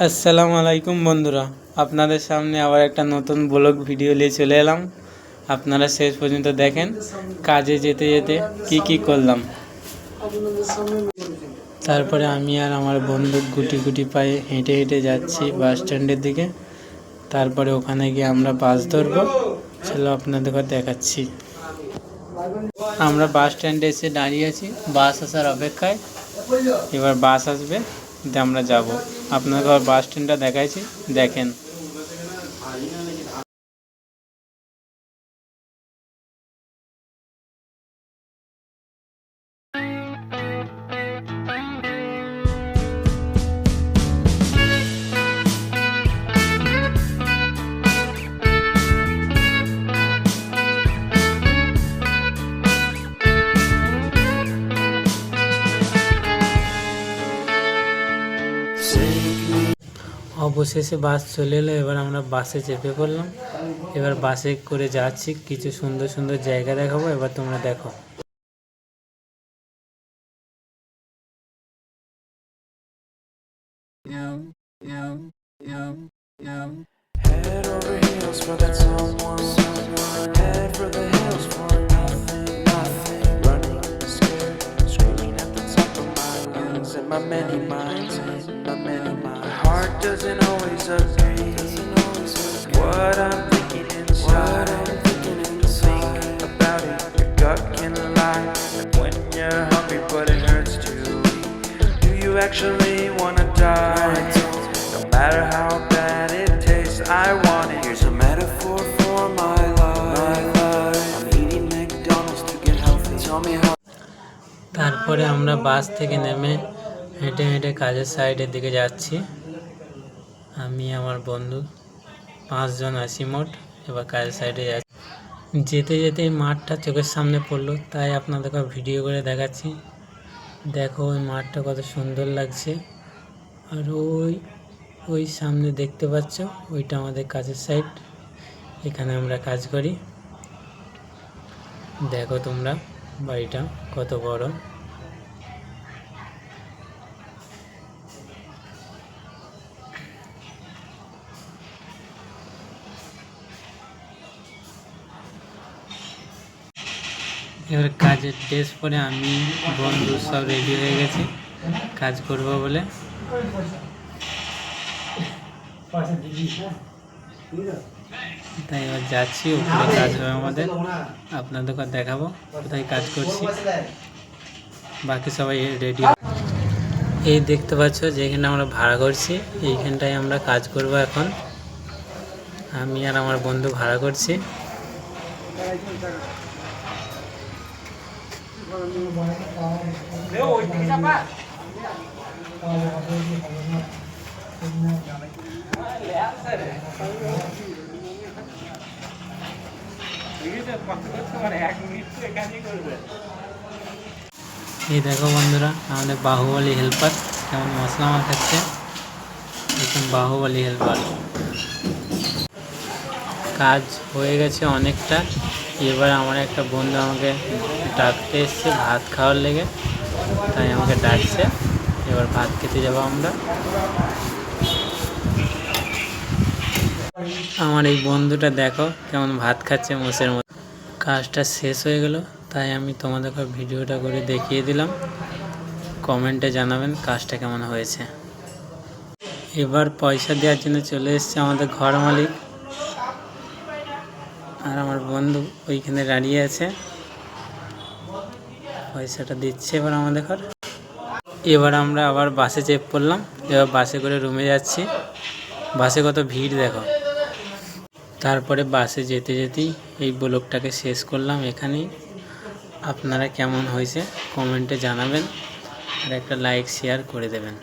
আসসালামু আলাইকুম বন্ধুরা, আপনাদের সামনে আবার একটা নতুন ব্লগ ভিডিও নিয়ে চলে এলাম। আপনারা শেষ পর্যন্ত দেখেন কাজে যেতে যেতে কি করলাম। তারপরে আমি আর আমার বন্ধু গুটি গুটি পায়ে হেঁটে হেঁটে যাচ্ছি বাস স্ট্যান্ডের দিকে। তারপরে ওখানে গিয়ে আমরা বাস ধরবো। চলো আপনাদের দেখাচ্ছি। আমরা বাস স্ট্যান্ডে এসে দাঁড়িয়ে আছি বাস আসার অপেক্ষায়। এবার বাস আসবে, আমরা যাব। আপনাদের বাস স্ট্যান্ডটা দেখাইছি, দেখেন। অবশেষে বাস চলে এলো। এবার আমরা বাসে চেপে পড়লাম। এবার বাসে করে যাচ্ছি, কিছু সুন্দর সুন্দর জায়গা দেখাবো। এবার তোমরা দেখো। Head over heels for that someone. Head for the hills for nothing. Running scared, screaming at the top of my lungs. In my many minds, my heart doesn't always agree. What I'm thinking inside, think about it. Your gut can lie, like when you're hungry but it hurts to eat. Do you actually wanna die? No matter how bad it tastes, I want it. Here's a metaphor for my life. I'm eating McDonald's to get healthy. Tell me how. তারপরে আমরা বাস থেকে নেমে হেঁটে হেঁটে কাজের সাইডের দিকে যাচ্ছি। আমি আমার বন্ধু 5 জন আছি মোট। এবার কাজের সাইডে যাচ্ছি। যেতে যেতে মাঠটা চোখের সামনে পড়লো, তাই আপনাদেরকে ভিডিও করে দেখাচ্ছি। দেখো ওই মাঠটা কত সুন্দর লাগছে। আর ওই সামনে দেখতে পাচ্ছ, ওইটা আমাদের কাজের সাইড। এখানে আমরা কাজ করি। দেখো তোমরা বাড়িটা কত বড়। এবার কাজের ড্রেস পরে আমি বন্ধু সব রেডি হয়ে গেছি কাজ করব বলে। তাই এবার যাচ্ছি, ওখানে কাজ হবে আমাদের। আপনাদেরকে দেখাবো কোথায় কাজ করছি। বাকি সবাই রেডি। এই দেখতে পাচ্ছ যেখানে আমরা ভাড়া করছি, এইখানটায় আমরা কাজ করব এখন। আমি আর আমার বন্ধু ভাড়া করছি। এই দেখো বন্ধুরা, আমাদের বাহুবলী হেল্পার কেমন মশলা মাখাচ্ছে। এখন বাহুবলী হেল্পার। কাজ হয়ে গেছে অনেকটা। এবার আমার একটা বন্ধু আমাকে ডাকতে এসছে ভাত খাওয়ার লেগে, তাই আমাকে ডাকছে। এবার ভাত খেতে যাবো আমরা। আমার এই বন্ধুটা দেখো কেমন ভাত খাচ্ছে মোষের মতো। কাজটা শেষ হয়ে গেল, তাই আমি তোমাদেরকে ভিডিওটা করে দেখিয়ে দিলাম। কমেন্টে জানাবেন কাজটা কেমন হয়েছে। এবার পয়সা দেওয়ার জন্য চলে এসছে আমাদের ঘর মালিক। আর আমার বন্ধু ওইখানে দাঁড়িয়ে আছে, পয়সাটা দিচ্ছে এবার আমাদের ঘর। এবার আমরা আবার বাসে চেপে পড়লাম। এবার বাসে করে রুমে যাচ্ছি। বাসে কত ভিড় দেখো। তারপরে বাসে যেতে যেতেই এই ব্লগটাকে শেষ করলাম এখানেই। আপনারা কেমন হয়েছে কমেন্টে জানাবেন, আর একটা লাইক শেয়ার করে দেবেন।